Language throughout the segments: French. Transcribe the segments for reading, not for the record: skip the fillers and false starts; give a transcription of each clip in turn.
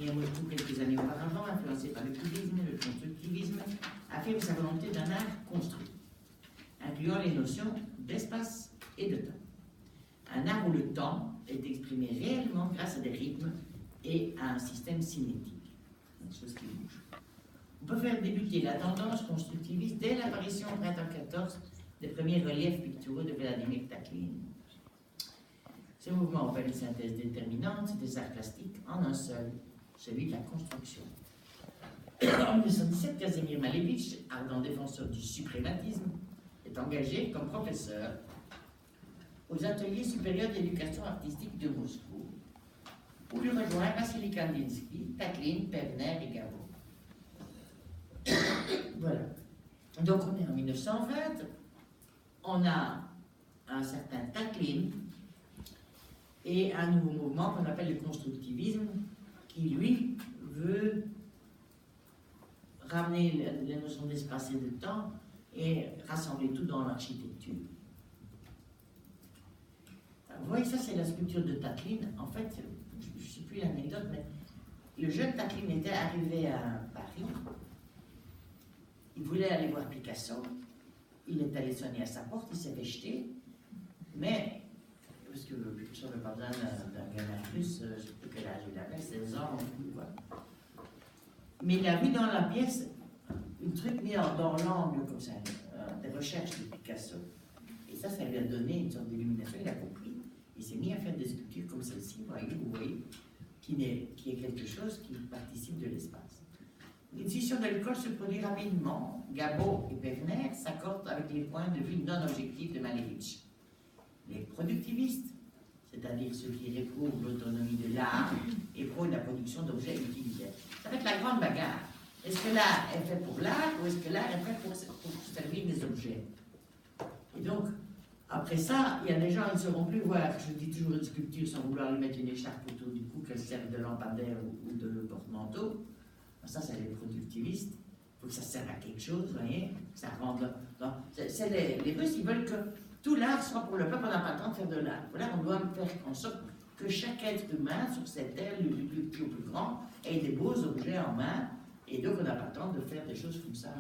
et tout quelques années auparavant, influencé par le cubisme, le constructivisme, affirme sa volonté d'un art construit, incluant les notions d'espace et de temps. Un art où le temps est exprimé réellement grâce à des rythmes et à un système cinétique, une chose qui bouge. On peut faire débuter la tendance constructiviste dès l'apparition au printemps 14 des premiers reliefs picturaux de Vladimir Taklin. Ce mouvement opère une synthèse déterminante des arts plastiques en un seul, celui de la construction. En 1917, Kazimir Malevich, ardent défenseur du suprématisme, est engagé comme professeur aux ateliers supérieurs d'éducation artistique de Moscou, où il rejoint Vassili Kandinsky, Taklin, Pevner et Gabo. Voilà. Donc on est en 1920, on a un certain Taklin et un nouveau mouvement qu'on appelle le constructivisme, qui lui veut ramener les notions d'espace et de temps et rassembler tout dans l'architecture. Vous voyez, ça c'est la sculpture de Taklin. En fait, je ne sais plus l'anecdote, mais le jeune Taklin était arrivé à Paris. Il voulait aller voir Picasso. Il est allé sonner à sa porte, il s'est fait jeter. Mais, parce que Picasso n'avait pas besoin d'un gamin plus, je ne sais plus quel âge il avait, 16 ans, voilà. Mais il a vu dans la pièce un truc mis dans l'angle, comme ça, des recherches de Picasso. Et ça lui a donné une sorte d'illumination, il a compris. Il s'est mis à faire des sculptures comme celle-ci, vous voyez, qui est quelque chose qui participe de l'espace. Une scission de l'école se produit rapidement. Gabo et Pevner s'accordent avec les points de vue non objectifs de Malevich. Les productivistes, c'est-à-dire ceux qui réprouvent l'autonomie de l'art et prônent la production d'objets utilitaires. Ça va être la grande bagarre. Est-ce que l'art est fait pour l'art ou est-ce que l'art est fait pour servir des objets? Et donc, après ça, il y a des gens, ils ne sauront plus voir, je dis toujours une sculpture sans vouloir lui mettre une écharpe autour du cou, qu'elle serve de lampadaire ou de porte-manteau. Ça, c'est les productivistes. Il faut que ça serve à quelque chose, vous voyez, que ça rende... C'est les Russes, ils veulent que tout l'art soit pour le peuple, on n'a pas le temps de faire de l'art. Voilà, on doit faire en sorte que chaque être humain sur cette terre, du plus petit au plus grand, ait des beaux objets en main, et donc on n'a pas le temps de faire des choses comme ça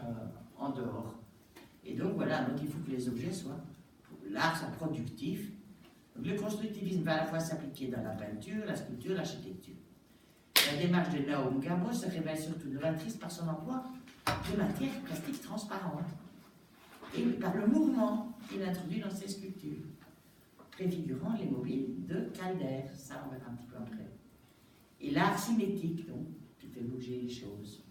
en dehors. Et donc voilà, donc il faut que les objets soient... L'art soit productif. Donc, le constructivisme va à la fois s'appliquer dans la peinture, la sculpture, l'architecture. La démarche de Naum Gabo se révèle surtout novatrice par son emploi de matières plastiques transparentes et par le mouvement qu'il introduit dans ses sculptures, préfigurant les mobiles de Calder. Ça, on verra un petit peu après. Et l'art cinétique, donc, qui fait bouger les choses.